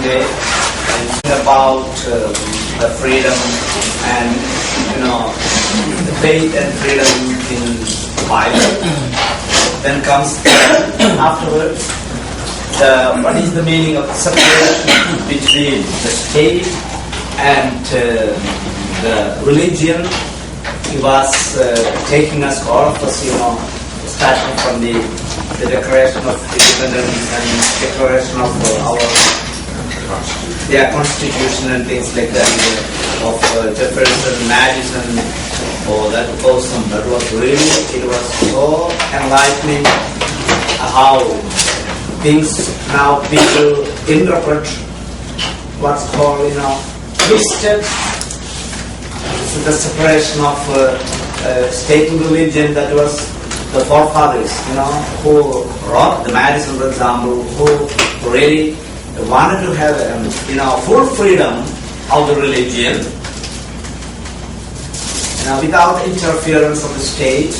Sunday and about the freedom and the faith and freedom in the Bible. Then comes afterwards what is the meaning of separation between the state and the religion. He was taking us, all of us, starting from the Declaration of Independence and Declaration of our Constitution and things like that, of Jefferson, Madison. Oh, that was awesome. That was really, it was so enlightening how things now people interpret what's called, twisted. The separation of state and religion, that was the forefathers, who wrote the Madison, for example, who really wanted to have, full freedom of the religion, without interference of the state,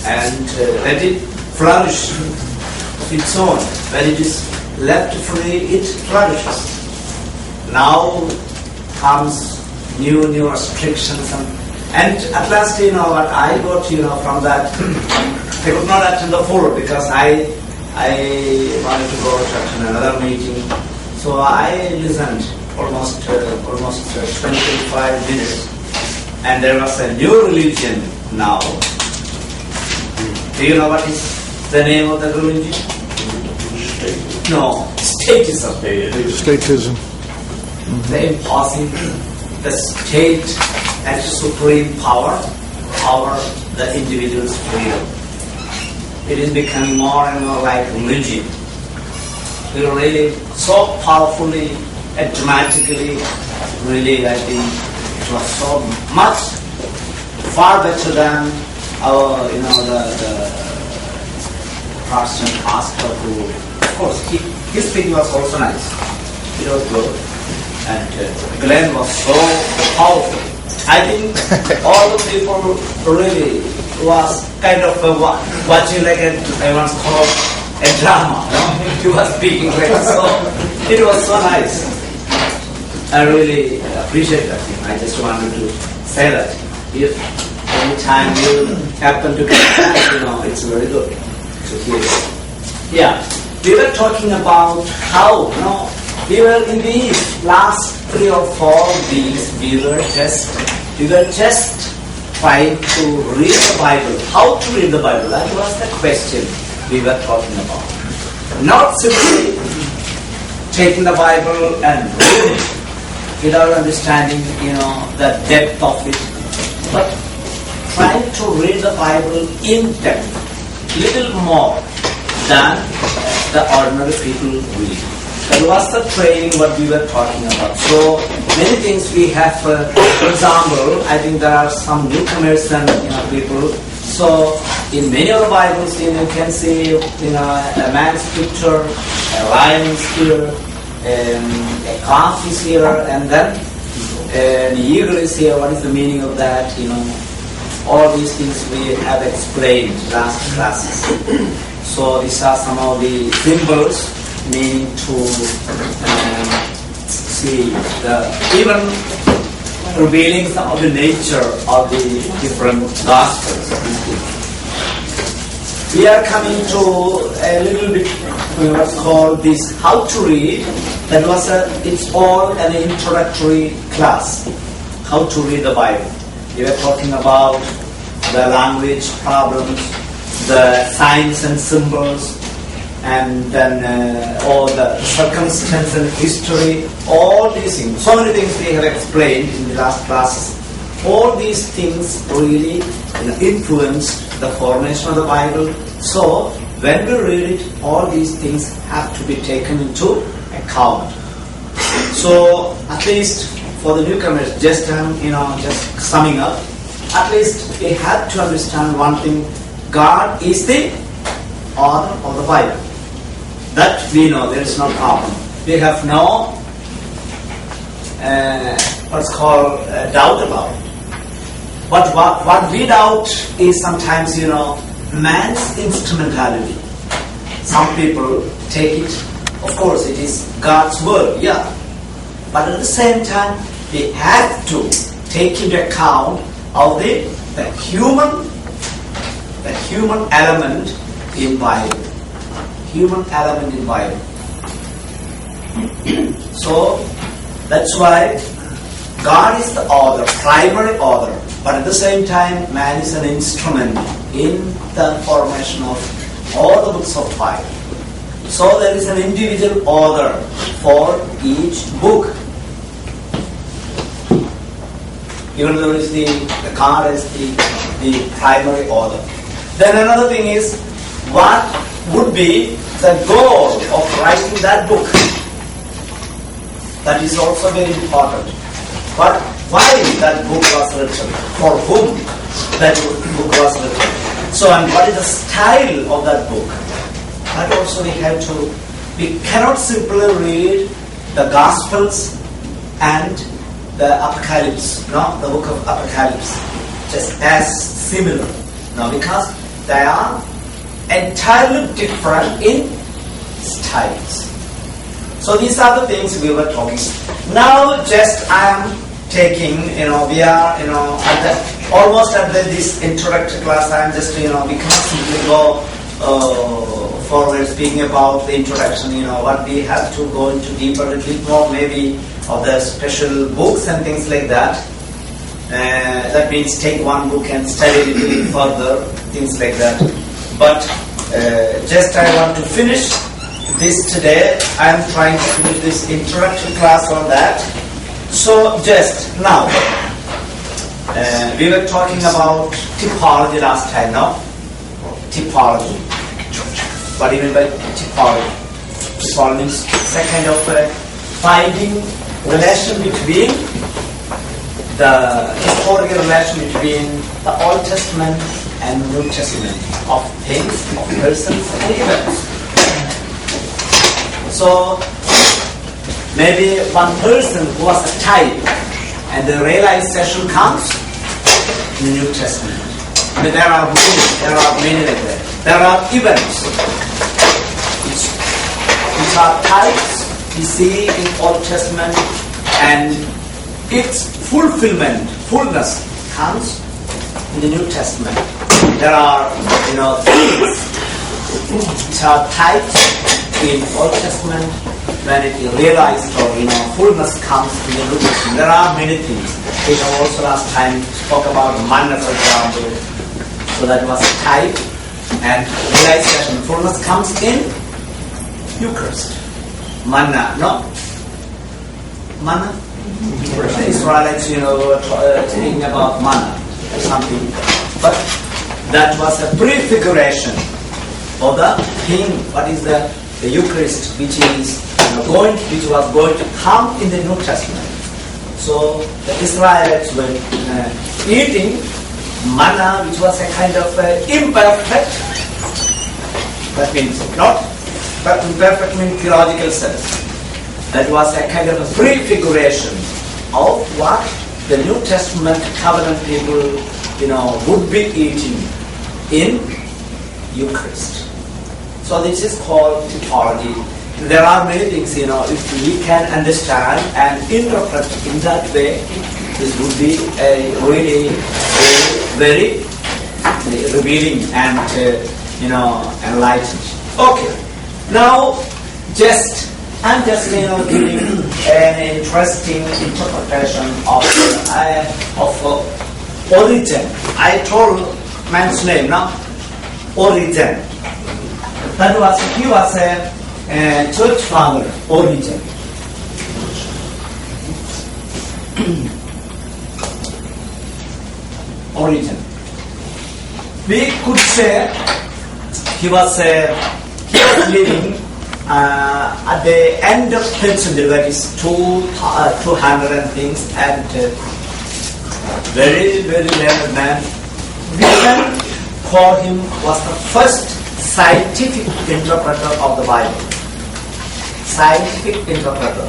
and let it flourish of its own. When it is left free, it flourishes. Now comes new restrictions, and at last, what I got, from that, I could not attend the full because I wanted to go to attend another meeting, so I listened almost 25 minutes, and there was a new religion now. Do you know what is the name of the religion? No, statism. Statism. The imposing the state as supreme power over the individual's freedom. It is becoming more and more like religion. We are really so powerfully and dramatically, really, I think it was so much far better than our, the Protestant pastor who, of course, his speaking was also nice. It was good. And Glenn was so powerful. I think all the people really was kind of watching like I once called a drama. He was speaking like so. It was so nice. I really appreciate that. I just wanted to say that. If any time you happen to get that, it's very good to hear it. Yeah, we were talking about how, we were in these last 3 or 4 weeks, we were just trying to read the Bible. How to read the Bible? That was the question we were talking about. Not simply taking the Bible and reading it without understanding, the depth of it, but trying to read the Bible in depth, little more than the ordinary people read. That was the training what we were talking about. So many things we have, for example, I think there are some newcomers and people. So in many of the Bibles, you can see a man's picture, a lion is here, a calf is here, and then an eagle is here. What is the meaning of that? All these things we have explained last classes. So these are some of the symbols meaning to see even revealing some of the nature of the different gospels. We are coming to a little bit what's called this how to read. That was it's all an introductory class. How to read the Bible. We were talking about the language problems, the signs and symbols, and then all the circumstance and history, all these things. So many things we have explained in the last classes. All these things really influenced the formation of the Bible. So when we read it, all these things have to be taken into account. So at least for the newcomers, just summing up, at least we have to understand one thing: God is the author of the Bible. That we know, there is no problem. We have no what's called doubt about it. But what we doubt is sometimes, man's instrumentality. Some people take it Of course, it is God's word, yeah. But at the same time, we have to take into account of the human element in Bible. Human element in Bible. So that's why God is the author, primary author, but at the same time, man is an instrument in the formation of all the books of Bible. So there is an individual author for each book. Even though it's the God is the primary author. Then another thing is, what would be the goal of writing that book? That is also very important. But why that book was written? For whom that book was written? So, and what is the style of that book? That also we cannot simply read the Gospels and the Apocalypse, the book of Apocalypse, just as similar. No, because they are entirely different in styles. So these are the things we were talking. Now just I am taking, we are, almost at this introductory class. I am just, we can't simply go forward speaking about the introduction, what we have to go into deeper, a little more maybe of the special books and things like that. That means take one book and study it a little further, things like that. But just I want to finish this today. I am trying to finish this introduction class on that. So just now, we were talking about typology last time, no? Typology. What do you mean by typology? Typology means it's a kind of finding relation between the historical relation between the Old Testament and New Testament of things, of persons and events. So maybe one person who was a type and the realization comes in the New Testament. I mean, there are many like that. There are events which are types we see in Old Testament, and its fullness comes in the New Testament. There are, things which are types in Old Testament. When it is realized or fullness comes in the New Testament. There are many things. We have also last time spoke about manna, for example. So that was a type, and realization, fullness comes in Eucharist. Manna, no? Manna? The Israelites, were talking about manna or something. But that was a prefiguration of the thing, what is the Eucharist, which is which was going to come in the New Testament. So the Israelites were eating manna, which was a kind of imperfect. That means not, but imperfect means theological sense. That was a kind of a prefiguration of what the New Testament covenant people, would be eating in Eucharist. So this is called typology. There are many things, if we can understand and interpret in that way, this would be a really very revealing and, enlightened. Okay. Now, I'm just giving an interesting interpretation of origin. I told man's name, no? Origin. He was a church father, Origin. Origin. We could say he was living at the end of 10th century, that is 200 and things, and very, very learned man. We can call him was the first scientific interpreter of the Bible. Scientific interpreter.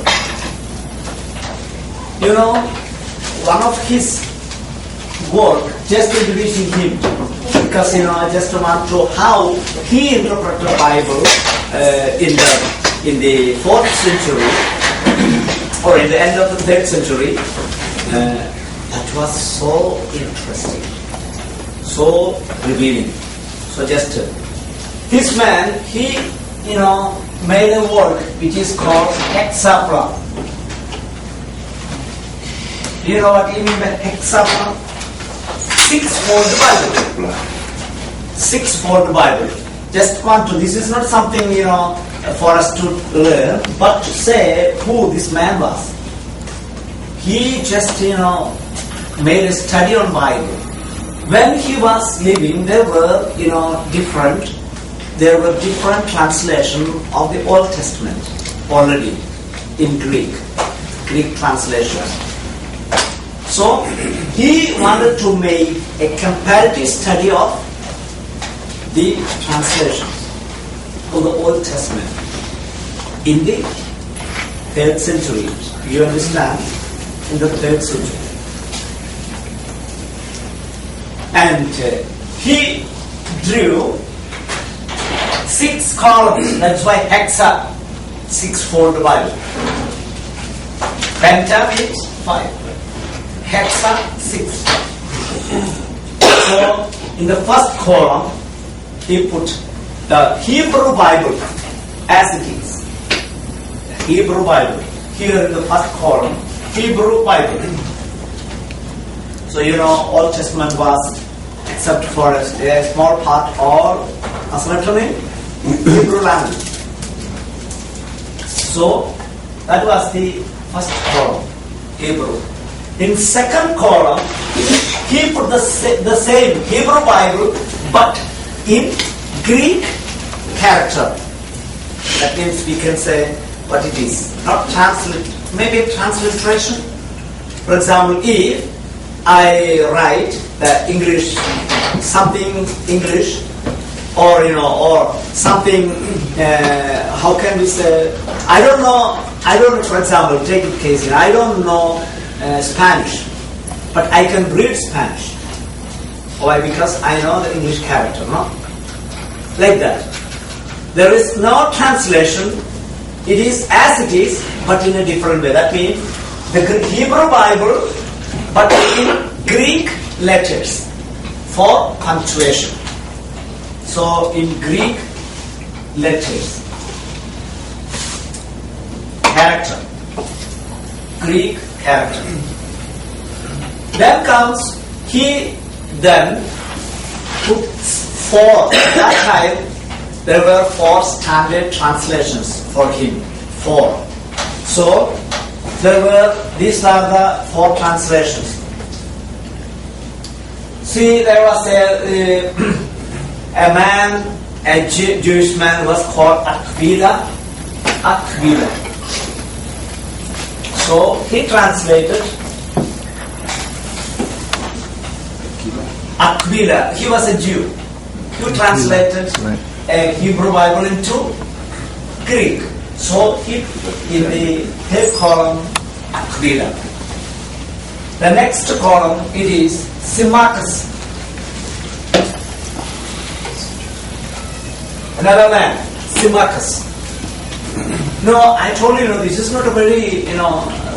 One of his work, just introducing him, because I just want to how he interpreted the Bible in the in the 4th century, or in the end of the 3rd century. That was so interesting, so revealing, so just this man, he made a work which is called hexapla. Do you know what you mean by hexapla? 6-fold Bible. 6-fold Bible. Just want to, this is not something, for us to learn, but to say who this man was. He just, made a study on Bible. When he was living, there were, different translations of the Old Testament already in Greek translation. So he wanted to make a comparative study of the translations of the Old Testament in the 3rd century. You understand? In the 3rd century. And he drew 6 columns. That's why hexa, 6-fold Bible. Penta means 5. Hexa, 6. So in the first column, he put the Hebrew Bible as it is. The Hebrew Bible. Here in the first column, Hebrew Bible. So Old Testament was, except for a small part, all translated in Hebrew language. So that was the first column, Hebrew. In second column, he put the same Hebrew Bible, but in Greek character. That means we can say what it is. Not translate, maybe transliteration. For example, if I write the English, something English, or or something, how can we say, I don't know, for example, take a case here, I don't know Spanish, but I can read Spanish. Why? Because I know the English character, no? Like that. There is no translation, it is as it is, but in a different way. That means the Hebrew Bible, but in Greek letters for punctuation. So in Greek letters, character, Greek character. Then comes, he then put 4. At that time there were 4 standard translations for him. 4. So these are the 4 translations. See, there was a man, a Jewish man was called Aquila. So he translated Aquila. He was a Jew. He translated a Hebrew Bible into Greek. So he, in the 3rd column, Aquila. The next column, it is Symmachus. Another man, Symmachus. No, I told you, this is not a very,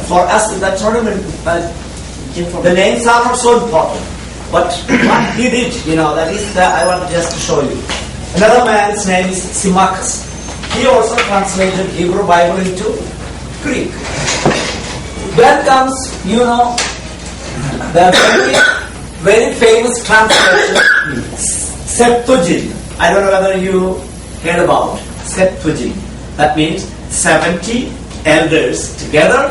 for us, that's not even, the names are not so important. But what he did, that is, I want just to show you. Another man's name is Symmachus. He also translated Hebrew Bible into Greek. Then comes, the very famous translation, Septuagint. I don't know whether you heard about Septuagint. That means 70 elders together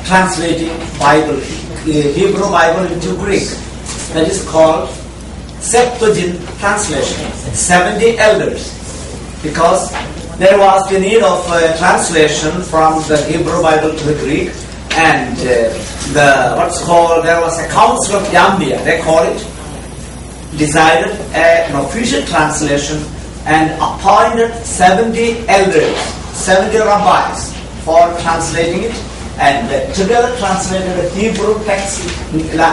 translating Bible, Hebrew Bible into Greek. That is called Septuagint translation. 70 elders. Because there was the need of translation from the Hebrew Bible to the Greek, and there was a council of Yambia, they call it, decided an official translation and appointed 70 elders, 70 rabbis for translating it, and together translated the Hebrew text,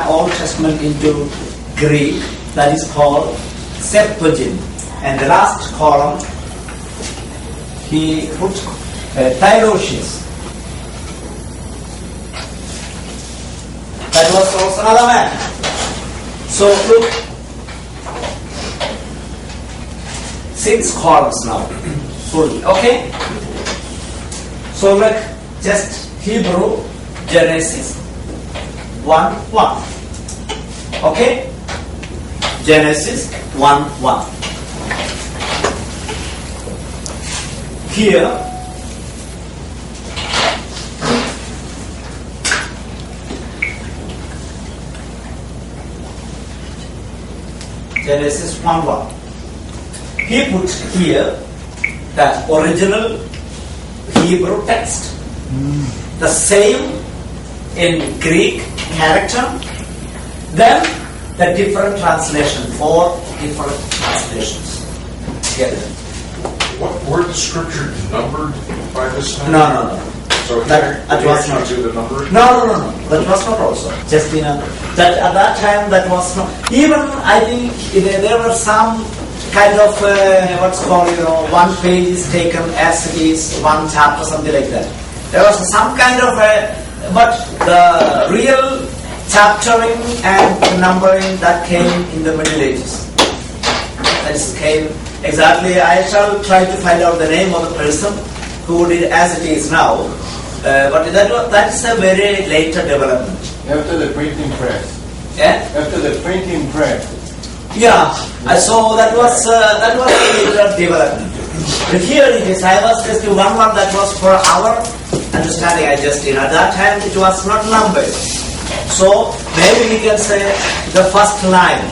Old Testament, into Greek. That is called Septuagint. And the last column, he put Theodosius. That was also another man. So look, 6 columns now. Fully. Okay? So look, just Hebrew, Genesis 1:1. Okay? Genesis 1:1. Here, Genesis 1:1. He put here the original Hebrew text. The same in Greek character. Then the different translation, 4 different translations together. Were the scriptures numbered by this time? No. So That was not. do the numbering? No. That was not also. Just that at that time that was not. Even I think there were some kind of what's called one page is taken as it is, one chapter, something like that. There was some kind of but the real chaptering and numbering that came in the Middle Ages. That came exactly. I shall try to find out the name of the person who did as it is now. But that is a very later development. After the printing press. Yeah. After the printing press. Yeah. So that was a later development. But here it is. I was just one that was for our understanding. I just did. At that time it was not numbered. So maybe we can say the first line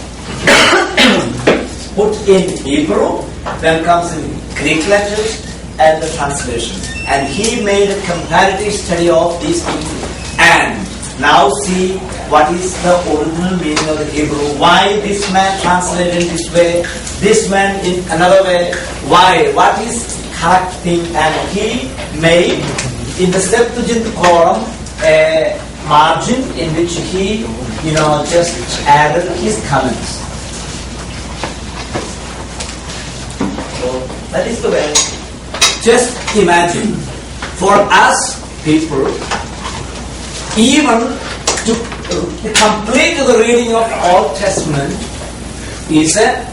put in Hebrew, then comes in Greek letters and the translation. And he made a comparative study of these people. And now see what is the original meaning of the Hebrew. Why this man translated this way, this man in another way. Why? What is correct thing? And he made in the Septuagint column a margin in which he, just added his comments. So that is the way. Just imagine, for us people, even to complete the reading of Old Testament is a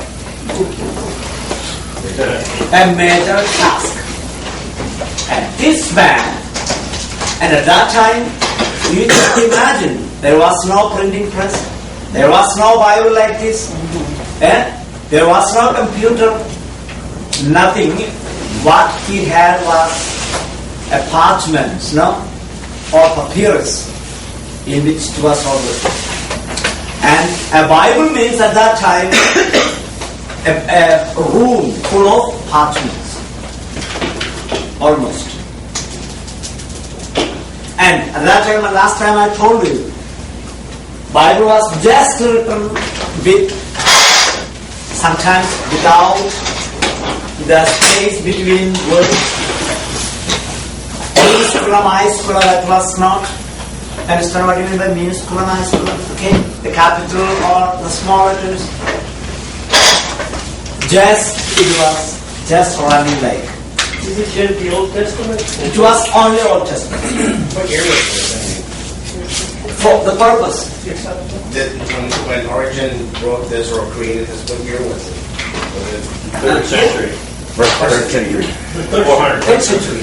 major task. And this man, and at that time, you just imagine, there was no printing press, there was no Bible like this, there was no computer, nothing. What he had was a parchment, or papyrus, in which it was all written. And a Bible means at that time a room full of parchments, almost. And at that time, last time I told you, Bible was just written with, sometimes without the space between words. Minuscula, minuscula, that was not. Understand what you mean by minuscula, minuscula? Okay, the capital or the small letters. It was just running like. Is it just the Old Testament? It was only Old Testament. What year was it? For the purpose. When Origen wrote this or created this, what year was it? Was it 3rd century? 3rd century. 400 century.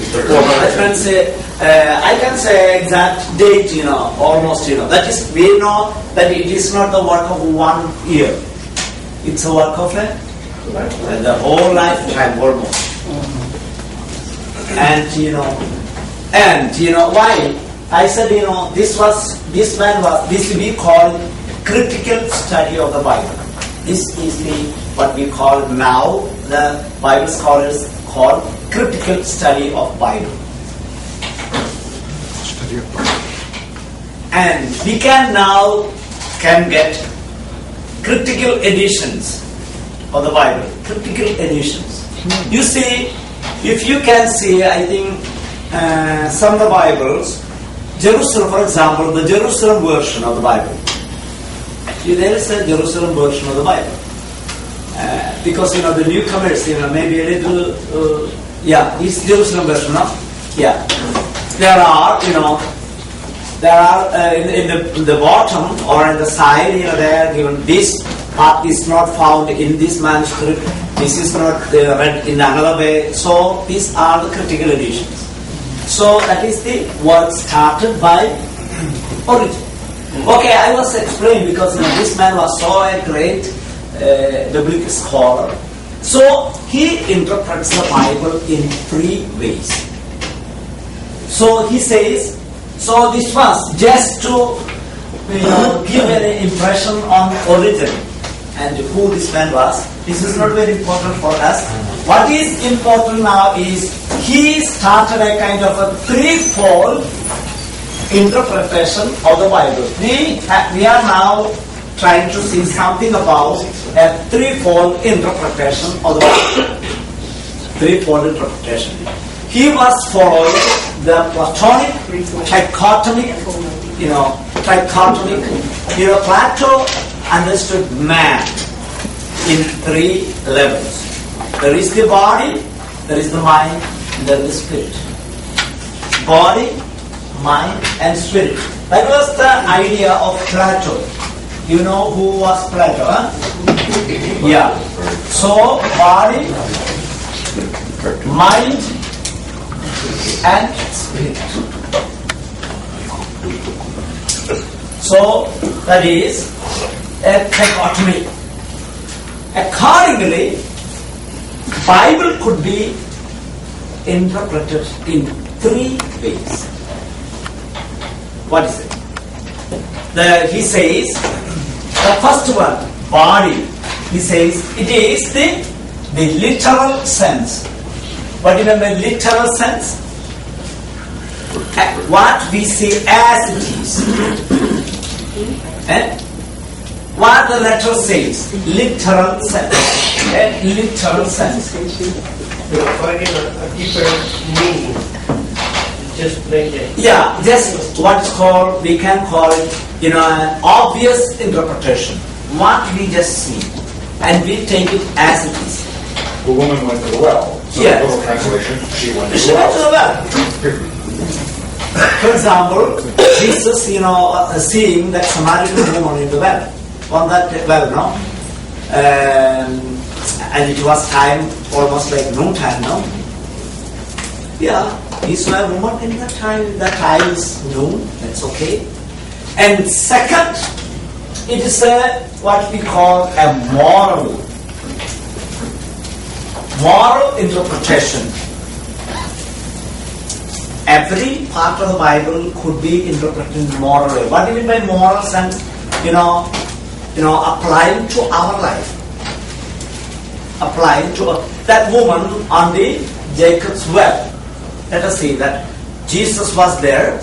I can say exact date, almost, That is, we know that it is not the work of 1 year. It's a work of the whole lifetime almost. And why? I said, this we call critical study of the Bible. This is what we call now, the Bible scholars call critical study of Bible. And we can get critical editions of the Bible. Critical editions. You see, if you can see, I think some of the Bibles, Jerusalem, for example, the Jerusalem version of the Bible. There is a Jerusalem version of the Bible. Because, the newcomers, maybe a little Yeah, East Jerusalem version, no? Yeah. There are, in the bottom or in the side, they are given this part is not found in this manuscript, this is not read in another way. So these are the critical editions. So that is the work started by Origin. Okay, I was explaining because this man was so a great biblical scholar. So he interprets the Bible in 3 ways. So he says, so this was just to give an impression on Origin and who this man was. This is not very important for us. What is important now is he started a kind of a 3-fold interpretation of the Bible. We are now trying to see something about a 3-fold interpretation of the Bible. 3-fold interpretation. He was following the Platonic, trichotomic, trichotomic. Plato understood man in 3 levels. There is the body, there is the mind, and there is the spirit. Body, mind, and spirit. That was the idea of Plato. You know who was Plato, huh? Yeah. So, body, mind, and spirit. So, that is a trichotomy. Accordingly, Bible could be interpreted in 3 ways. What is it? He says, the first one, body. He says it is the literal sense. What do you mean by literal sense? What we see as it is. What the letter says, literal sense. Literal sense. Finding a deeper meaning. Just plain it. Yeah, just what's called, we can call it, an obvious interpretation. What we just see, and we take it as it is. The woman went to the well. So Yes. the little translation, she went to She the went to the well. well. For example, Jesus, seeing that Samaritan woman in the well, on that well, no? And it was time, almost like noontime, no? Yeah, he saw a woman in that time is noon, that's okay. And second, it is what we call a moral interpretation. Every part of the Bible could be interpreted in moral way. What do you mean by moral sense? Applying to our life. Applying to that woman on the Jacob's well. Let us see that Jesus was there,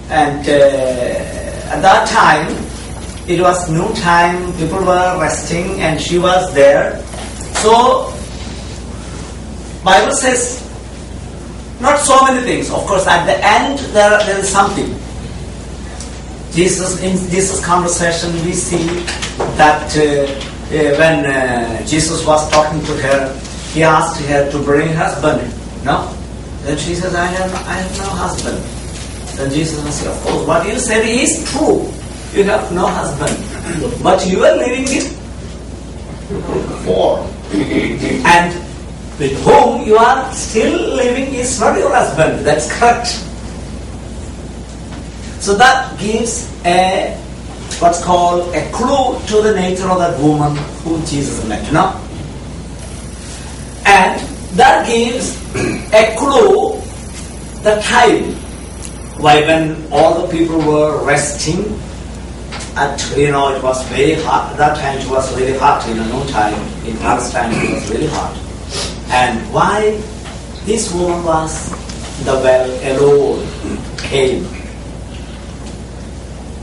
and at that time it was noontime, people were resting, and she was there. So Bible says not so many things. Of course, at the end there is something. In Jesus' conversation, we see that when Jesus was talking to her, he asked her to bring her husband. No? Then she says, I have no husband. Then Jesus said, of course, what you said is true. You have no husband. But you are living with 4. And with whom you are still living is not your husband. That's correct. So that gives what's called a clue to the nature of that woman whom Jesus met. No? And that gives a clue the time why when all the people were resting at, it was very hot. At that time it was very hot in noontime. In Palestine it was very hot. And why this woman was the well alone came.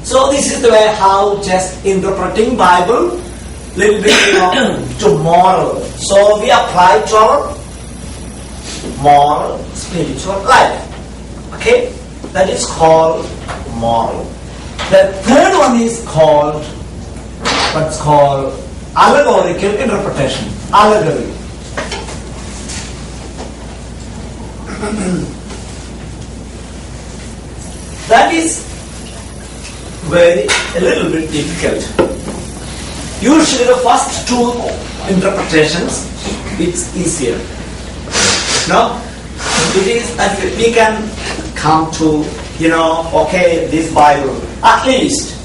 So this is the way how just interpreting Bible little bit to moral. So we apply to our moral, spiritual life. Okay? That is called moral. The third one is called what's called allegorical interpretation. Allegory. That is a little bit difficult. Usually the first two interpretations, it's easier. No? It is that we can come to, okay, this Bible, at least.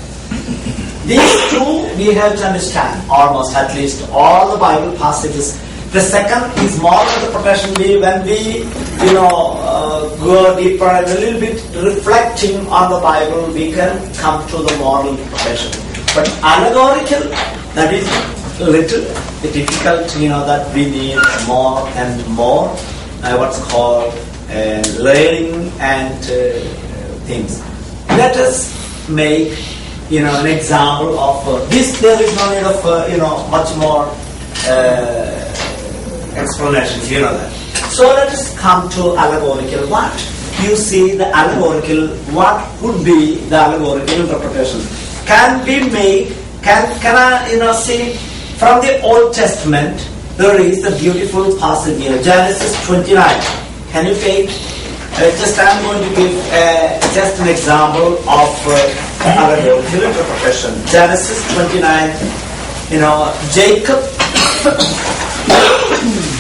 These two we have to understand, almost at least all the Bible passages. The second is moral interpretation. When we, go deeper and a little bit reflecting on the Bible, we can come to the moral interpretation. But allegorical, that is a little bit difficult, that we need more and more, what's called learning and things. Let us make, an example of this. There is no need of, much more explanations, that. So let us come to allegorical. What you see the allegorical, what would be the allegorical interpretation? Can we make, can I, see, from the Old Testament, there is a beautiful passage here, Genesis 29. Can you take, just I'm going to give just an example of allegorical interpretation. Genesis 29, Jacob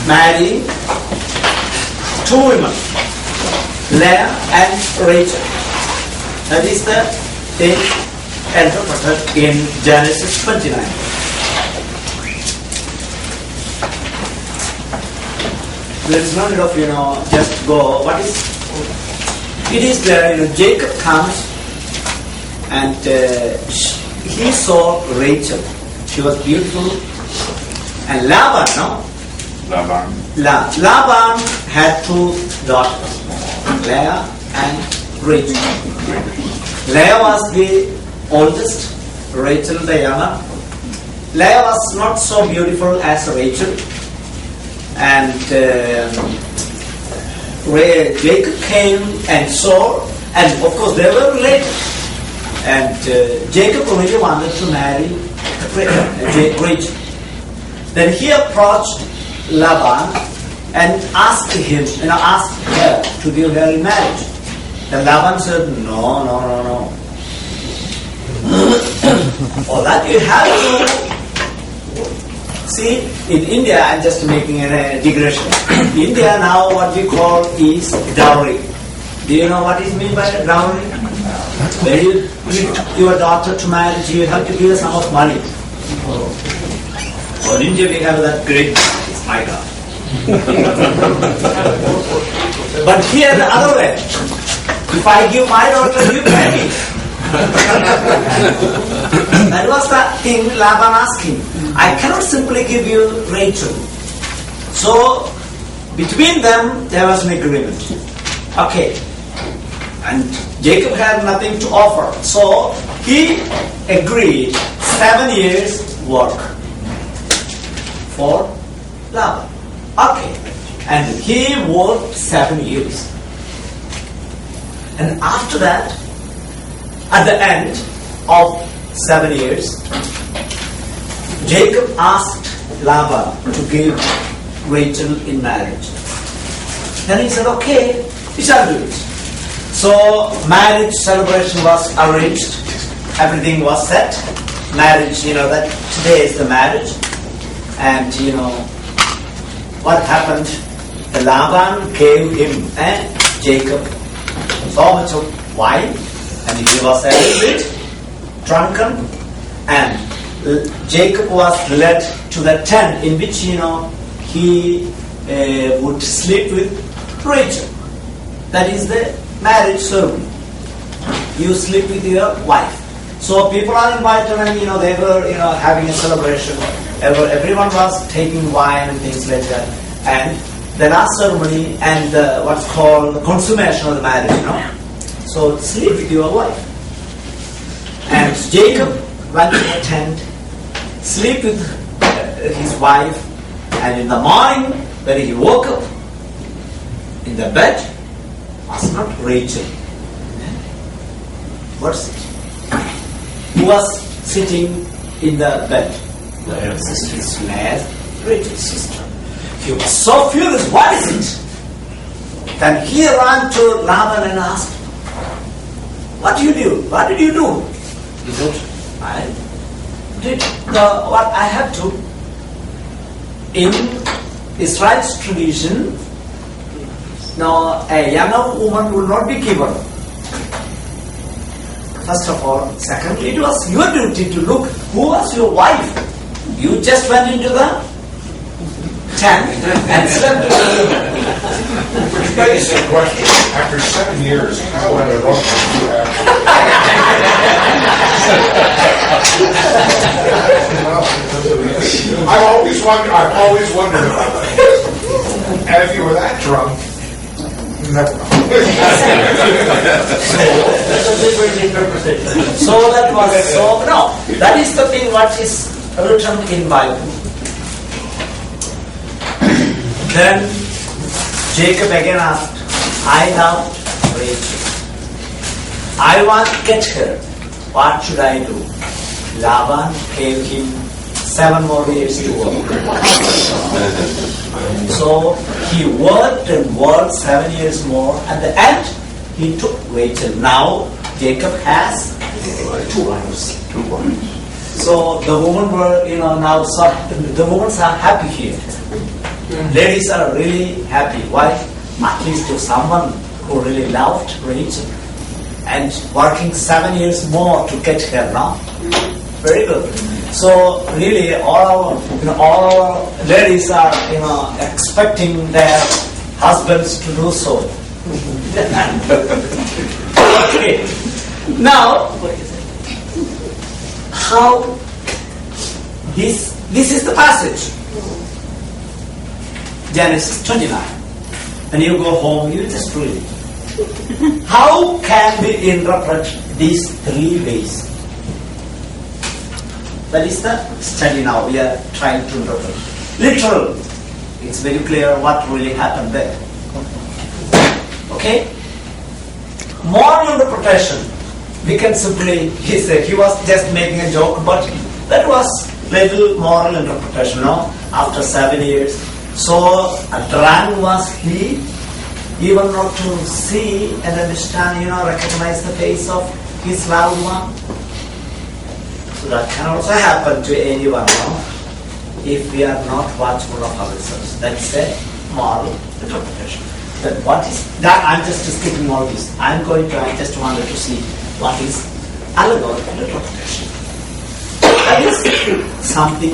married two women, Leah and Rachel. That is the thing interpreted in Genesis 29. There is no need of, just go. What is? It is there, Jacob comes and he saw Rachel. She was beautiful. And Laban, no? Laban had two daughters, Leah and Rachel. Leah was the oldest, Rachel the younger. Leah was not so beautiful as Rachel. And Jacob came and saw, and of course they were related. And Jacob really wanted to marry Rachel. Then he approached Laban and asked him, asked her to give her in marriage. Then Laban said, no. All that you have to see. In India, I'm just making a digression. In India now what we call is dowry. Do you know what is meant by dowry? When you give your daughter to marriage, you have to give her some of money. In India we have that great, it's my God. But here the other way. If I give my daughter, you pay me. That was the thing Laban asked him. I cannot simply give you Rachel. So between them there was an agreement. Okay. And Jacob had nothing to offer. So he agreed 7 years work for Laban. Okay. And he worked 7 years. And after that, at the end of 7 years, Jacob asked Laban to give Rachel in marriage. Then he said, okay, we shall do it. So marriage celebration was arranged. Everything was set. Marriage, that today is the marriage. And what happened? The Laban gave him and Jacob so much of wine, and he was a little bit drunken, and Jacob was led to the tent in which he would sleep with Rachel. That is the marriage ceremony. You sleep with your wife. So people are invited, and they were having a celebration. Everyone was taking wine and things like that. And the last ceremony and what's called the consummation of the marriage. So sleep with your wife. And Jacob went to the tent, sleep with his wife, and in the morning when he woke up, in the bed was not Rachel. What's it? Who was sitting in the bed? The sister, Rachel's sister. He was so furious. What is it? Then he ran to Laban and asked, what did you do? What did you do? He said, I did what I had to. In Israel's tradition, no, a younger woman will not be given. First of all. Secondly, it was your duty to look who was your wife. You just went into the tent and slept. Which begs the question, after 7 years, how in the world did you have? I've always wondered about that. And if you were that drunk, never mind. That's a different interpretation. So that was that is the thing what is written in Bible. Then Jacob again asked, I love Rachel. I want to get her. What should I do? Laban gave him 7 more years to work. So he worked and worked 7 years more. At the end, he took Rachel. Now Jacob has 2 wives. So the women were, now the women are happy here. Ladies are really happy. Why? At least to someone who really loved Rachel and working 7 years more to get her now. Very good. So really, all our ladies are expecting their husbands to do so. Okay. Now, how this is the passage. Genesis 29. When you go home, you just read it. How can we interpret these 3 ways? That is the study now. We are trying to interpret. Literal. It's very clear what really happened there. Okay? Moral interpretation. We can simply, he was just making a joke, but that was little moral interpretation, no? After 7 years. So, drunk was he, even not to see and understand, recognize the face of his loved one. So that can also happen to anyone, no? If we are not watchful of ourselves. That's a moral interpretation. Then what is that? I'm just skipping all this. I just wanted to see what is allegorical interpretation. That is something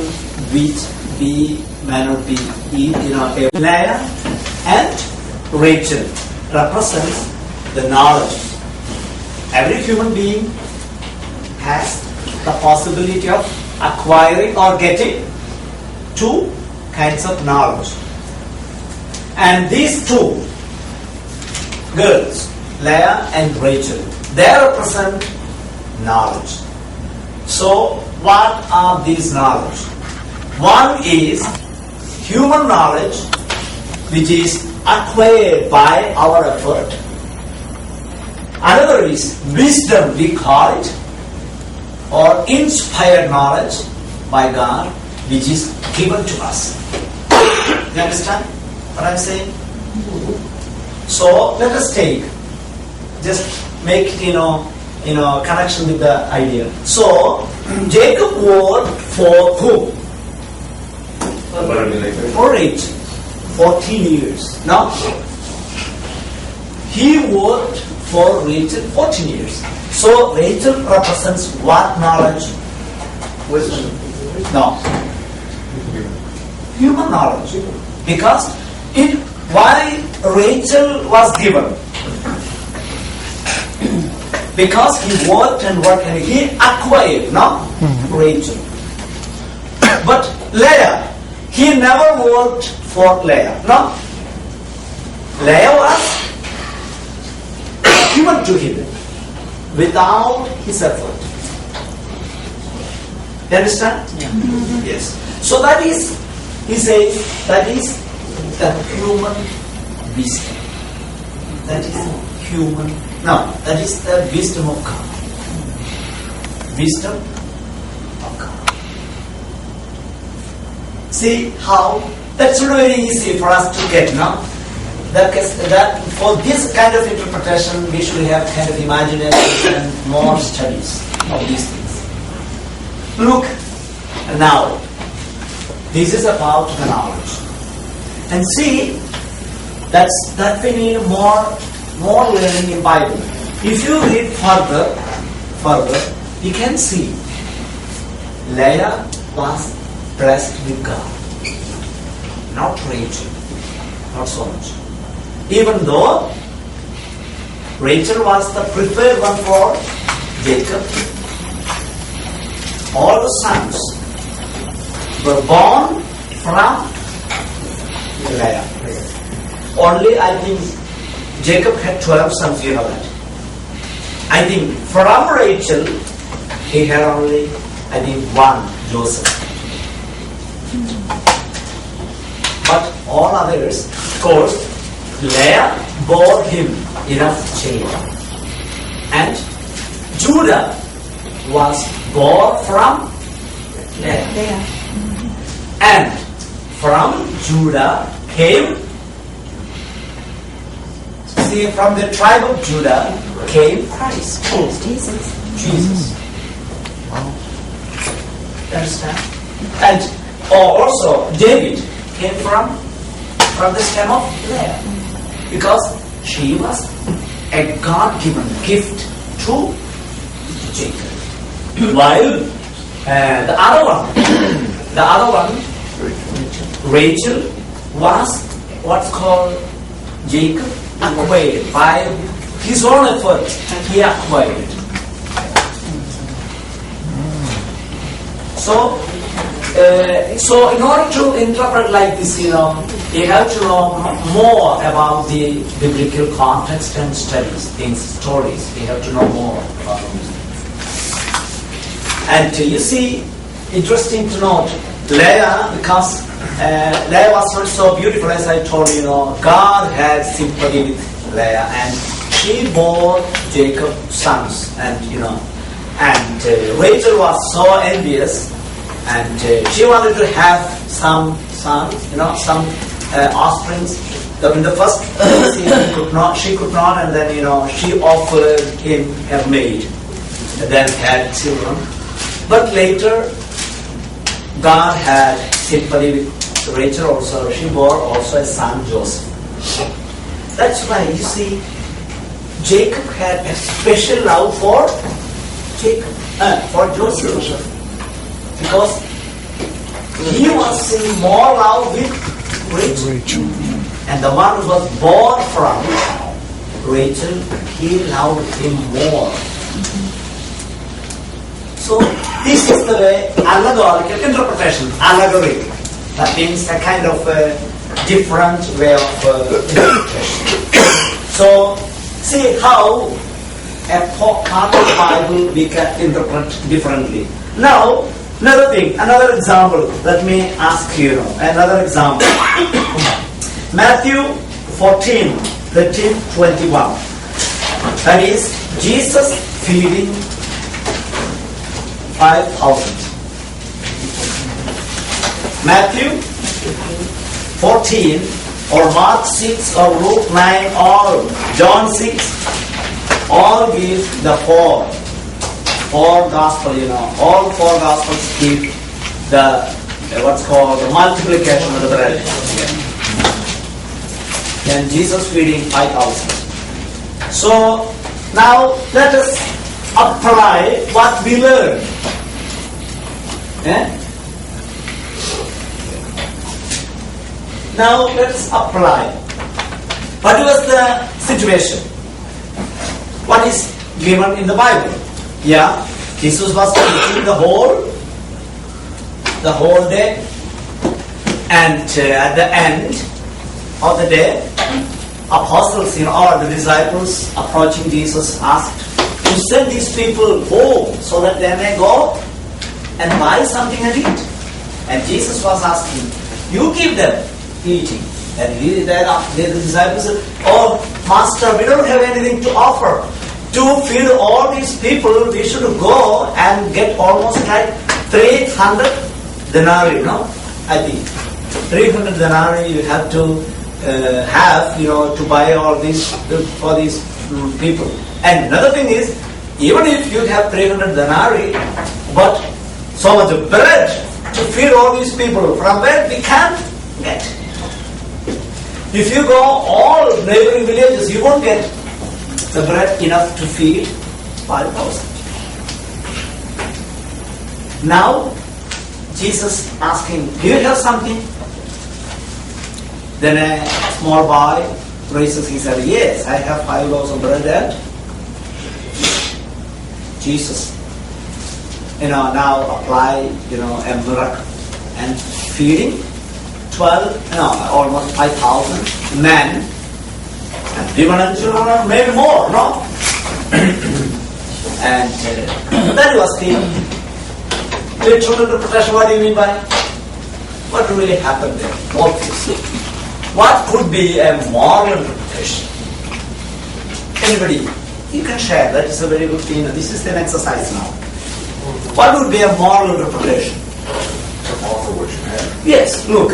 which we may not be, Leah and Rachel represents the knowledge. Every human being has the possibility of acquiring or getting 2 kinds of knowledge. And these 2 girls, Leah and Rachel, they represent knowledge. So, what are these knowledge? One is human knowledge, which is acquired by our effort. Another is wisdom, we call it, or inspired knowledge by God, which is given to us. You understand what I'm saying? So let us take, just make connection with the idea. So Jacob worked for whom? For Rachel, 14 years. Now, he worked for Rachel 14 years. So Rachel represents what knowledge? Wisdom. No. Human knowledge. Because why Rachel was given? Because he worked and he acquired, no? Rachel. But Leah, he never worked for Leah, no? Leah was given to him without his effort. You understand? Yeah. Yes. So that is, he says, that is the human wisdom. That is human. No, that is the wisdom of God. Wisdom of God. See how? That's not very easy for us to get, no? that for this kind of interpretation, we should have kind of imagination and more studies of these things. Look now. This is about the knowledge, and see that we need more learning in Bible. If you read further, you can see Leah was blessed with God, not Rachel, not so much. Even though Rachel was the preferred one for Jacob, all the sons were born from Leah. Only, I think, Jacob had 12 sons, you know that. I think from Rachel, he had only, I think, one, Joseph. But all others, of course, Leah bore him enough children. And Judah was born from Leah. And from Judah came, see, from the tribe of Judah came Christ. Jesus. Understand? And also David came from the stem of Leah, because she was a God-given gift to Jacob. While the other one, Rachel, was what's called Jacob acquired by his own effort. He acquired. So in order to interpret like this, you have to know more about the biblical context and studies, things, stories. You have to know more about these things. And you see, interesting to note, Leah, because Leah was not so beautiful, as I told you, God had sympathy with Leah, and she bore Jacob sons, and Rachel was so envious, and she wanted to have some sons, some offsprings. In the first she could not, and then she offered him her maid, and then had children. But later, God had sympathy with Rachel also. She bore also a son, Joseph. That's why you see, Jacob had a special love for Joseph, because he was seeing more love with Rachel. And the one who was born from Rachel, he loved him more. So this is the way, allegorical interpretation, allegory. That means a kind of a different way of interpretation. So see how a part of the Bible we can interpret differently. Now, another example. Let me ask you another example. Matthew 14, 13, 21. That is Jesus feeding 5,000. Matthew 14 or Mark 6 or Luke 9 or John 6 all give the four gospel, all four gospels give the what's called the multiplication of the bread. And Jesus feeding 5,000. So now let us apply what we learned. Now let us apply. What was the situation? What is given in the Bible? Yeah, Jesus was teaching the whole day, and at the end of the day, apostles, or the disciples approaching Jesus asked to send these people home so that they may go and buy something and eat. And Jesus was asking, you give them eating. And the disciples said, oh, Master, we don't have anything to offer. To feed all these people, we should go and get almost like 300 denarii, I think. 300 denarii, you have to have, to buy all these for these people. And another thing is, even if you have 300 denarii, but so much of bread to feed all these people, from where we can't get. If you go all neighboring villages, you won't get the bread enough to feed 5,000. Now, Jesus asking, do you have something? Then a small boy raises, he said, yes, I have 5 loaves of bread and Jesus, now apply, a miracle and feeding almost 5,000 men, and women and children, maybe more, no? And that was the literal interpretation. What do you mean by? What really happened there? Obviously. What could be a moral interpretation? Anybody? You can share. That is a very good thing. This is an exercise now. What would be a moral interpretation? To offer what you have. Yes, look.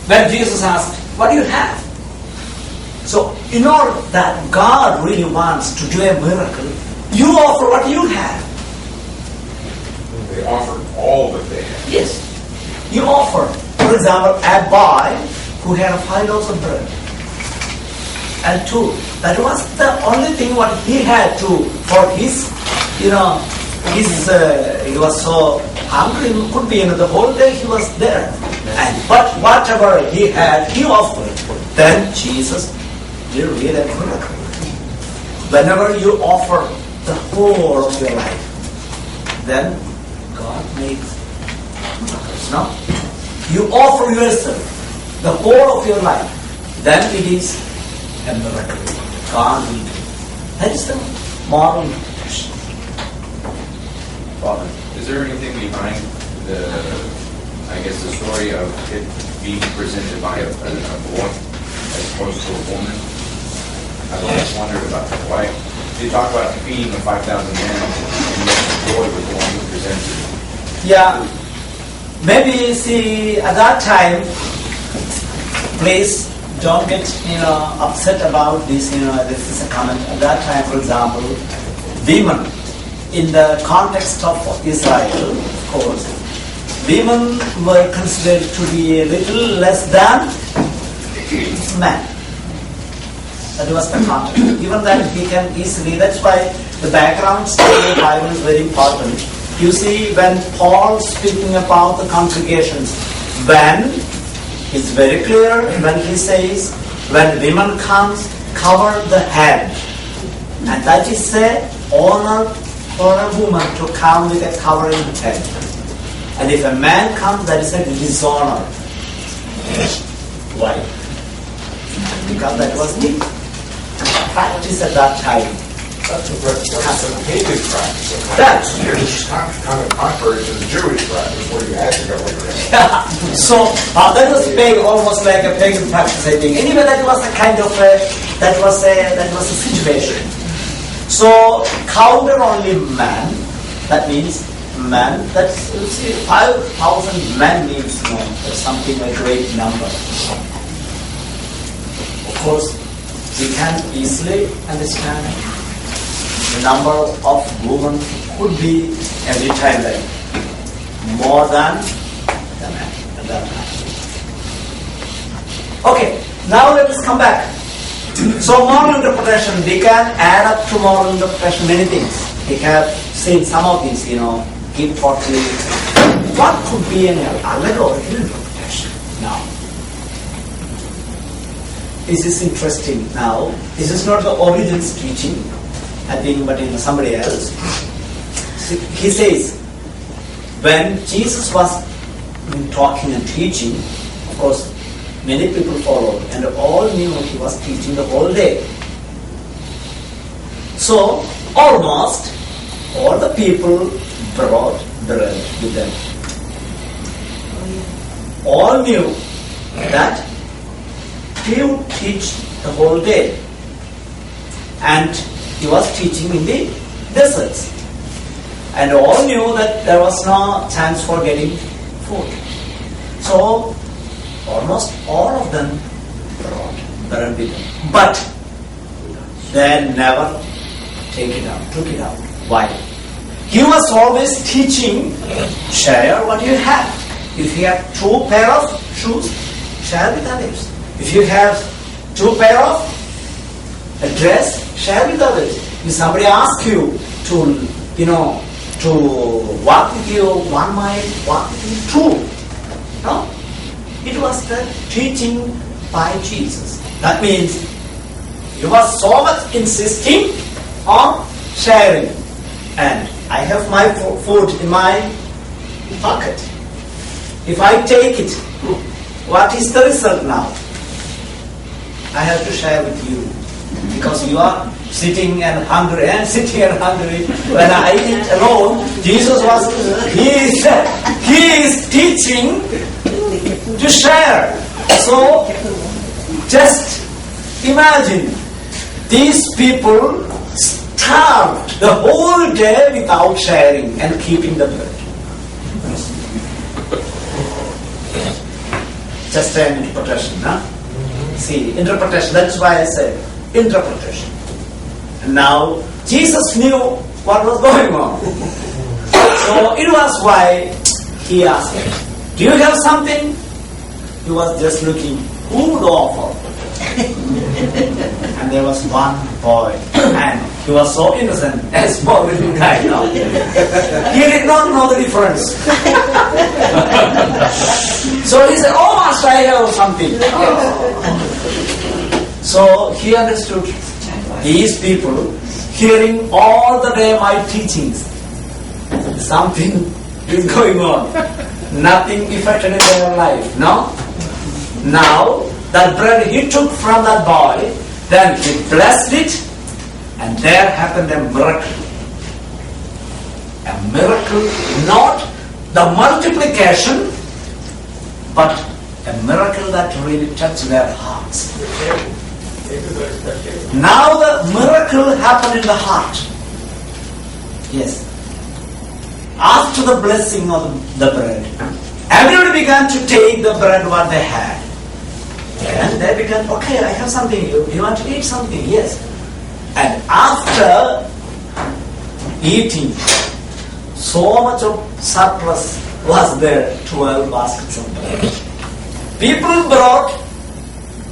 When Jesus asked, what do you have? So, in order that God really wants to do a miracle, you offer what you have. They offered all that they had. Yes. You offer, for example, a boy who had 5 loaves of bread and 2. That was the only thing what he had to, for his, he was so hungry, could be, the whole day he was there. But whatever he had, he offered. Then Jesus did really a miracle. Whenever you offer the whole of your life, then God makes miracles. No? You offer yourself, the whole of your life, then it is a miracle. God will do. That is the moral interpretation. Father, is there anything behind the story of it being presented by a boy as opposed to a woman? I've always wondered about that. Why? They talk about feeding the 5,000 men, and yet the boy was the one who presented it. Yeah. Maybe, see, at that time, please don't get, upset about this, this is a comment. At that time, for example, women, in the context of Israel, of course, women were considered to be a little less than men. That was the context. Even that we can easily, that's why the background story of the Bible is very important. You see, when Paul speaking about the congregations, when it's very clear when he says, when women comes, cover the head. And that is a honor for a woman to come with a covering head. And if a man comes, that is a dishonor. Why? Because that was the practice at that time. That's a pagan practice. That's It's kind of contrary to the Jewish practice where you had to go with it. So that was pagan, almost like a pagan practice, I think. Anyway, that was a kind of that was a situation. So counter only man. That means man. That's 5,000 men means that's something a great number. Of course, we can easily understand the number of women could be every time like more than the man at that time. Okay, now let us come back. So moral interpretation, we can add up to moral interpretation many things. We have seen some of these, keep thoughtfully. What could be an allegorical interpretation now? This is interesting now. This is not the Origen's teaching, I think, but somebody else. He says, when Jesus was talking and teaching, of course, many people followed, and all knew he was teaching the whole day. So, almost all the people brought bread with them. All knew that he would teach the whole day. And he was teaching in the deserts. And all knew that there was no chance for getting food. So, almost all of them brought bread with them. But they never took it out. Why? He was always teaching, share what you have. If you have 2 pair of shoes, share with others. If you have 2 pair of a dress, share with others. If somebody asks you to walk with you 1 mile, walk with you 2. No? It was the teaching by Jesus. That means he was so much insisting on sharing. And I have my food in my pocket. If I take it, what is the result now? I have to share with you. Because you are sitting and hungry. When I eat alone, Jesus he is teaching to share. So, just imagine, these people starved the whole day without sharing and keeping the bread. Just an interpretation, huh? See, interpretation, that's why I said interpretation. And now, Jesus knew what was going on. So, it was why he asked him, do you have something? He was just looking, who would offer? And there was one boy, and he was so innocent, a small little guy now. He did not know the difference. So he said, oh master, I have something. So he understood these people hearing all the day my teachings. Something is going on. Nothing affected in their life. No? Now, that bread he took from that boy, then he blessed it, and there happened a miracle. A miracle, not the multiplication, but a miracle that really touched their hearts. Now the miracle happened in the heart. Yes. After the blessing of the bread, everybody began to take the bread what they had. And they began, okay, I have something. You want to eat something? Yes. And after eating, so much of surplus was there, 12 baskets of bread. People brought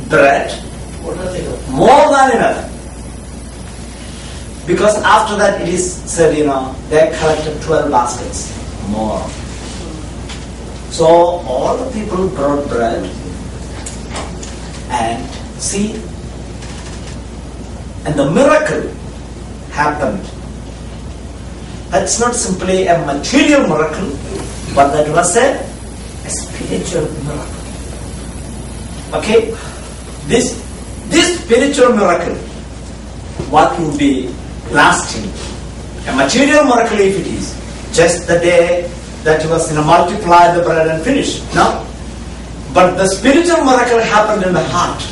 bread more than enough. Because after that it is said, they collected 12 baskets more. So all the people brought bread. And see, and the miracle happened. That's not simply a material miracle, but that was a spiritual miracle. Okay? This spiritual miracle, what will be lasting? A material miracle if it is, just the day that was multiply the bread and finish. No? But the spiritual miracle happened in the heart.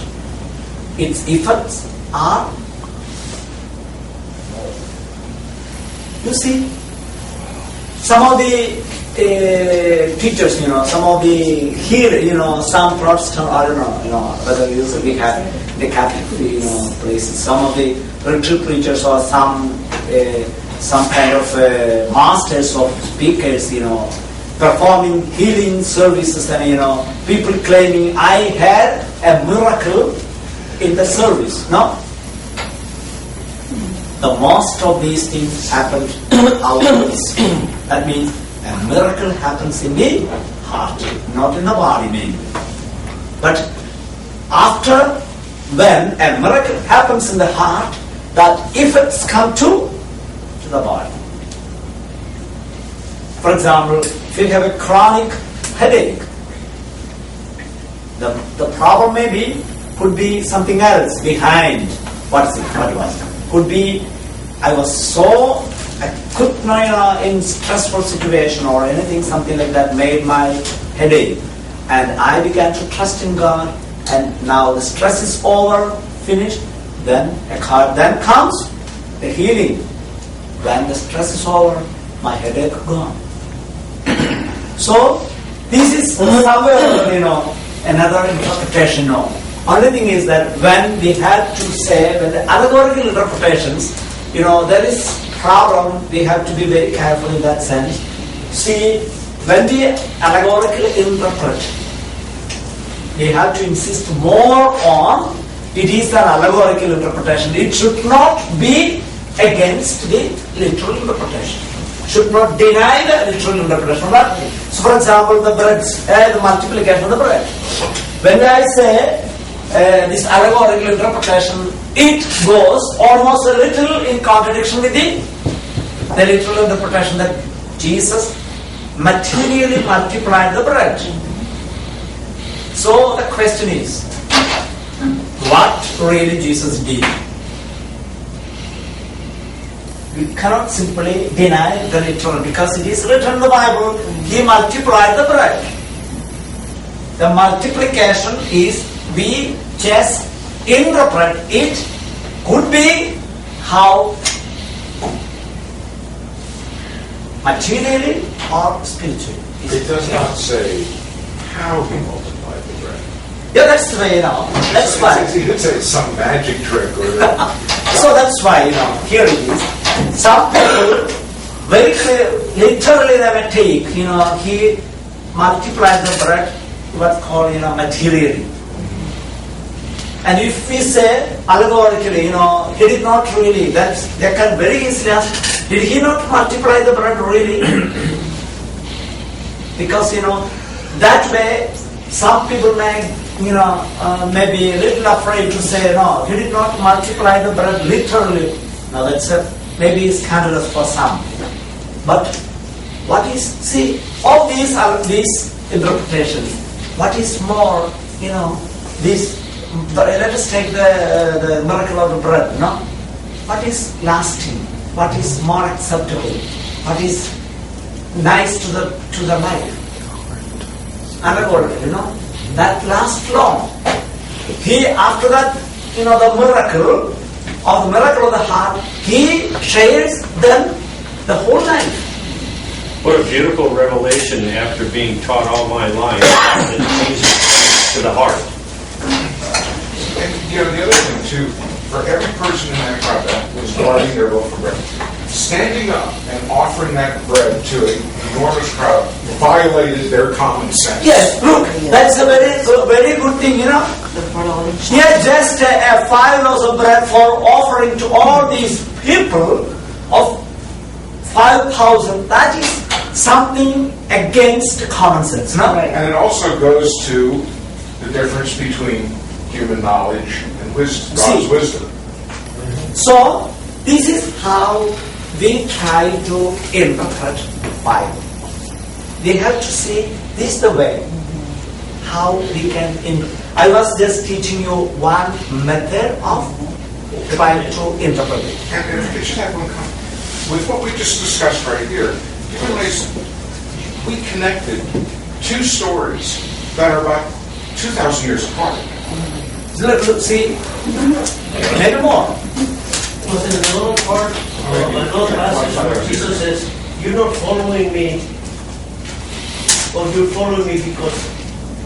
Its effects are, you see, some of the teachers, some of the here, some Protestant, I don't know, whether we have the Catholic, places, some of the retreat preachers or some kind of masters of speakers, performing healing services and people claiming I had a miracle in the service. No? The most of these things happened outwards. That means a miracle happens in the heart, not in the body maybe. But after when a miracle happens in the heart, that effects come to the body. For example, if you have a chronic headache, the problem could be something else behind. What was? Could be I could not in stressful situation or anything, something like that made my headache, and I began to trust in God, and now the stress is over, finished. Then comes the healing. When the stress is over, my headache gone. So this is somewhere, another interpretation, no. Only thing is that when we have to say, when the allegorical interpretations, there is problem, we have to be very careful in that sense. See, when we allegorically interpret, we have to insist more on it is an allegorical interpretation. It should not be against the literal interpretation. Should not deny the literal interpretation. So, for example, the breads, the multiplication of the bread. When I say this allegorical interpretation, it goes almost a little in contradiction with the literal interpretation that Jesus materially multiplied the bread. So the question is, what really Jesus did? We cannot simply deny the literal, because it is written in the Bible, He multiplied the bread. The multiplication is, we just interpret it, could be how materially or spiritually. It does not say how he multiplied the bread. Yeah, that's the way, that's why. He could say some magic trick or So that's why, here it is. Some people very clear, literally they may take, he multiplied the bread, what's called, materially. And if we say allegorically, he did not really, they can very easily ask, did he not multiply the bread really? Because, that way, some people may, may be a little afraid to say, no, he did not multiply the bread literally. Now that's maybe scandalous for some. But what is, see, all these are these interpretations. What is more, let us take the miracle of the bread, no? What is lasting? What is more acceptable? What is nice to the life? Allegorical, that lasts long. He, after that, the miracle of the heart, he shares them the whole life. What a beautiful revelation after being taught all my life that changes to the heart. And the other thing too, for every person in that crowd that was guarding their loaf of bread, standing up and offering that bread to an enormous crowd violated their common sense. Yes, look, that's a very good thing, Here just 5 loaves of bread for offering to all these people of 5,000. That is something against common sense, no? And it also goes to the difference between human knowledge and wisdom, God's wisdom. So, this is how we try to interpret the Bible. We have to see this the way how we can interpret. I was just teaching you one method of trying to interpret it. And if I could just have one comment. With what we just discussed right here, you realize we connected two stories that are about 2,000 years apart. Look, see, maybe more. But in the little part, another passage where Jesus says, you're not following me, or you're following me because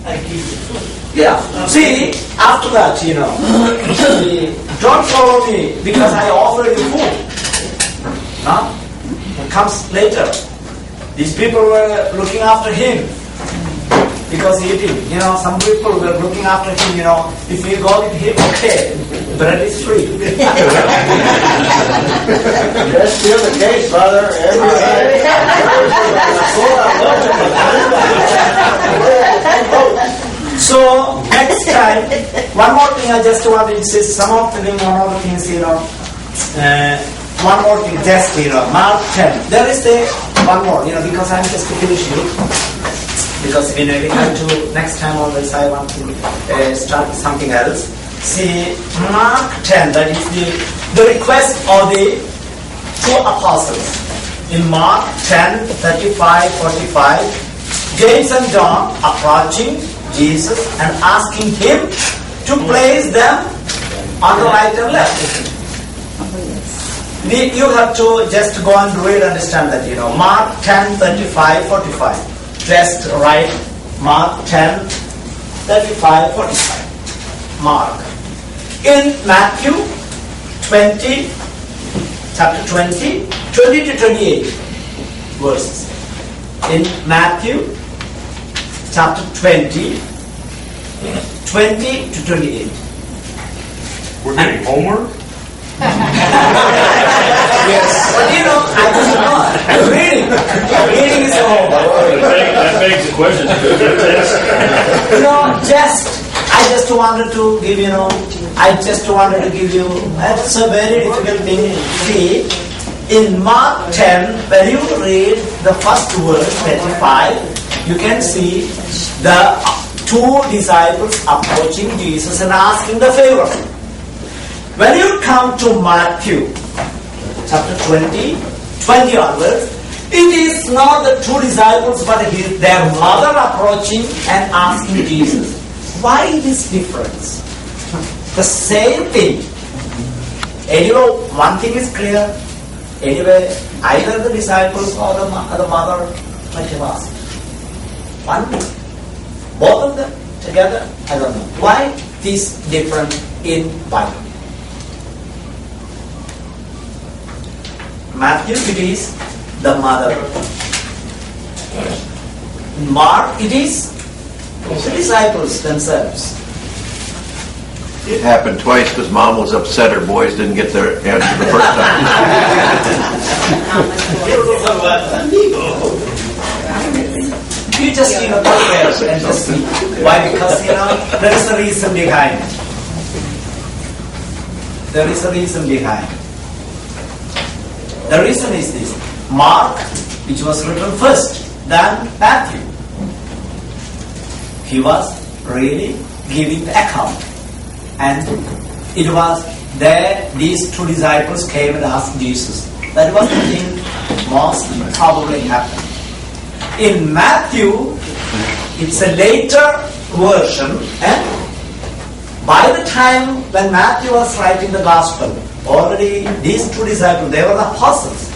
I give you food. Yeah. See, after that, see, don't follow me because I offer you food. Huh? It comes later. These people were looking after him because he eating. Some people were looking after him, if we go with him, okay, bread is free. That's still the case, brother. So, next time, one more thing I just want to insist, some of the things, one of the things, one more thing, just, Mark 10. There is one more, because I'm just finishing it. Because we have to, next time always I want to start something else. See, Mark 10, that is the request of the 2 apostles. In Mark 10, 35, 45, James and John approaching Jesus and asking him to place them on the right and left. You have to just go and read and understand that, Mark 10, 35, 45. Just write Mark 10, 35-45. Mark. In Matthew 20, chapter 20, 20 to 28 verses. In Matthew chapter 20, 20 to 28. We're getting homework? Yes. But I just know. Reading is all. That begs the question. I just wanted to give you, that's a very difficult thing. See, in Mark 10, when you read the first verse, 35, you can see the two disciples approaching Jesus and asking the favor. When you come to Matthew, chapter 20 onwards, it is not the two disciples but their mother approaching and asking Jesus. Why this difference? The same thing. Anyway, one thing is clear. Anyway, either the disciples or the mother might have asked. One thing. Both of them together, I don't know. Why this different in Bible? Matthew, it is the mother. Mark, it is the disciples themselves. It happened twice because mom was upset her boys didn't get their answer the first time. You just compare and just see. Why? Because there is a reason behind. There is a reason behind. The reason is this: Mark, which was written first, than Matthew. He was really giving the account. And it was there these two disciples came and asked Jesus. That was the thing most probably happened. In Matthew, it's a later version, and by the time when Matthew was writing the gospel, already these two disciples, they were the apostles.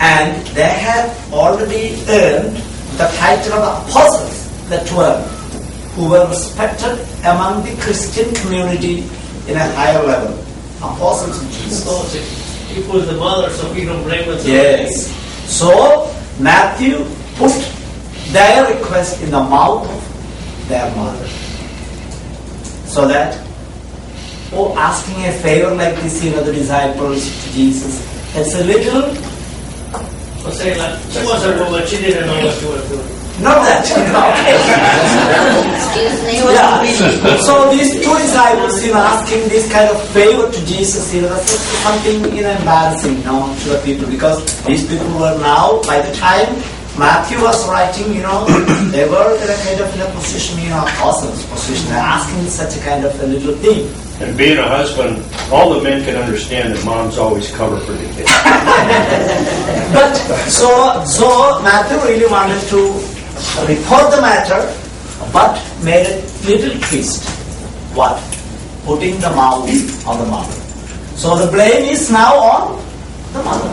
And they had already earned the title of apostles, the 12, who were respected among the Christian community in a higher level. Apostles of Jesus. So he was the mother, so we don't blame us. Yes. So Matthew put their request in the mouth of their mother. So that, asking a favor like this, the disciples to Jesus, it's a little. Say like, she was a woman, she didn't know what she was doing. Not that. Yeah. So these two disciples, asking this kind of favor to Jesus, that's something embarrassing, to the people, because these people were now, by the time Matthew was writing, they were in a kind of in a position, apostles' position, asking such a kind of a little thing. And being a husband, all the men can understand that moms always cover for the kids. But so Matthew really wanted to report the matter, but made a little twist. What? Putting the mouth on the mother. So the blame is now on the mother.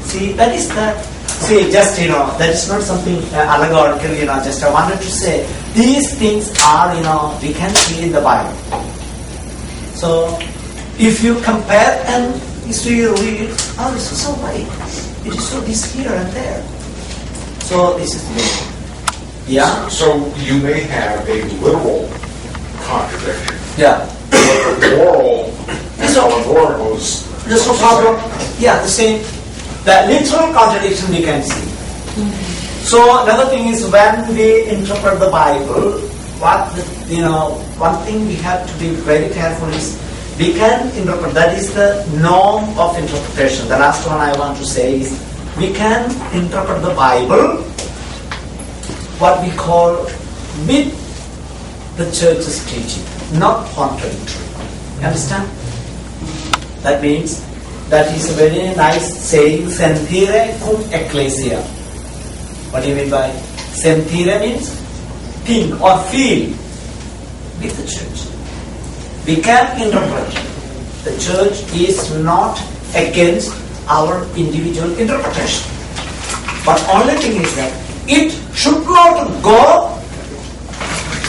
See, that is the. See, just that is not something allegorical. Just I wanted to say these things are we can see in the Bible. So if you compare and you read, this is so right. It is so this here and there. So this is the yeah. So you may have a literal contradiction. Yeah. But the moral and allegorical is There's no problem. Yeah, the same. The literal contradiction we can see. So another thing is when we interpret the Bible, one thing we have to be very careful is we can interpret. That is the norm of interpretation. The last one I want to say is we can interpret the Bible what we call with the church's teaching, not contradictory. You understand? That means that is a very nice saying, sentire cum ecclesia. What do you mean by sentire? Means think or feel with the church. We can interpret. The church is not against our individual interpretation. But only thing is that it should not go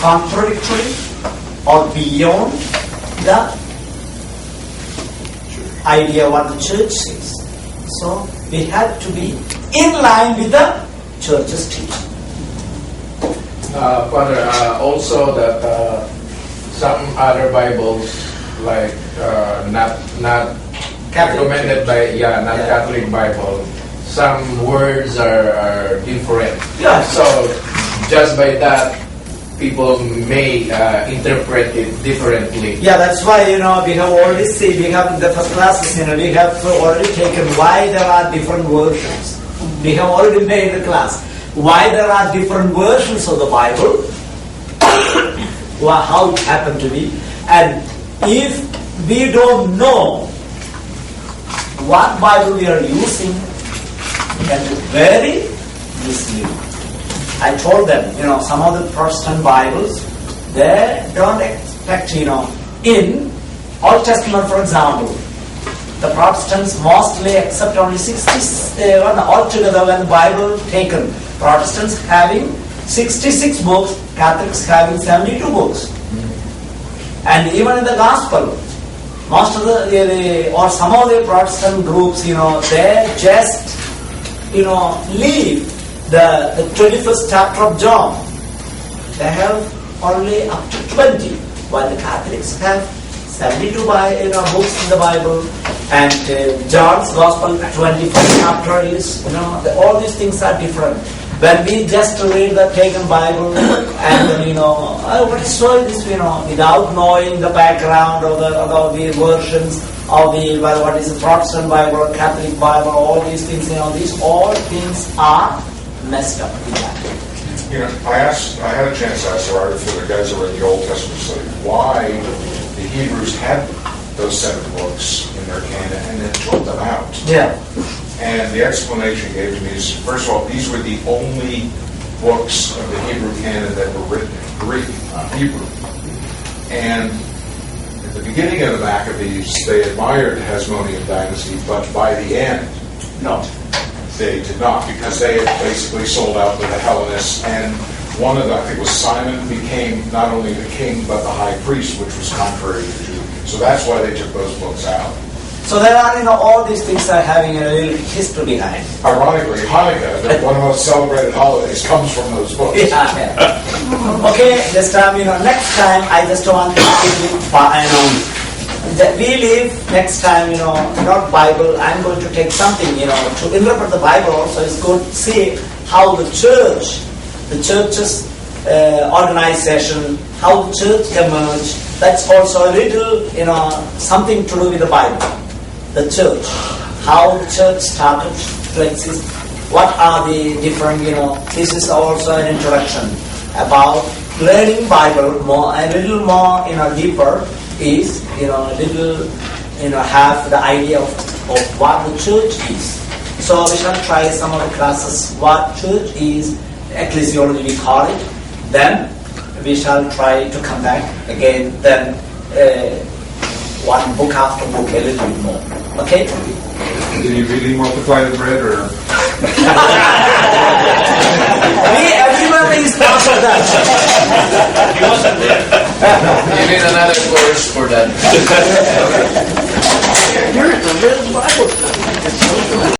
contradictory or beyond the idea what the church says. So we have to be in line with the church's teaching. Father, also that some other Bibles, like not recommended by not Catholic Bible, some words are different. Yeah. So just by that, people may interpret it differently. Yeah, that's why, we have already seen, we have in the first classes, we have already taken why there are different versions. We have already made the class. Why there are different versions of the Bible, how it happened to be. And if we don't know what Bible we are using, it can be very misleading. I told them, some of the Protestant Bibles, they don't expect, in Old Testament, for example, the Protestants mostly accept only 60, altogether when the Bible taken, Protestants having 66 books, Catholics having 72 books. And even in the Gospel, most of or some of the Protestant groups, they just, leave the 21st chapter of John. They have only up to 20, while the Catholics have 72 books in the Bible, and John's Gospel 21st chapter is, all these things are different. When we just read the pagan Bible and then, what is so this, without knowing the background of the versions of what is the Protestant Bible or Catholic Bible, all these things, these all things are messed up with that. I had a chance to ask for the guys who read the Old Testament study why the Hebrews had those 7 books in their canon and then took them out. Yeah. And the explanation he gave to me is, first of all, these were the only books of the Hebrew canon that were written in Greek, not Hebrew. And at the beginning of the Maccabees, they admired the Hasmonean dynasty, but by the end, no, they did not, because they had basically sold out to the Hellenists, and one of them, I think it was Simon, became not only the king, but the high priest, which was contrary to Judaism. So that's why they took those books out. So there are, all these things are having a little history behind. Ironically, Hanukkah, one of the most celebrated holidays, comes from those books. Yeah. Okay, this time, next time I just want to quickly, that we leave next time, not Bible. I'm going to take something, to interpret the Bible also. It's good to see how the church's organization, how the church emerged. That's also a little, something to do with the Bible. The church, how the church started to exist, what are the different, this is also an introduction about learning Bible more, a little more, deeper is, a little, have the idea of what the church is. So we shall try some of the classes, what church is, ecclesiology we call it, then we shall try to come back again, then one book after book, a little bit more. Okay? Did you really multiply the bread, or? Everybody is part of that. He wasn't there. You need another course for that. You're in the middle of the Bible.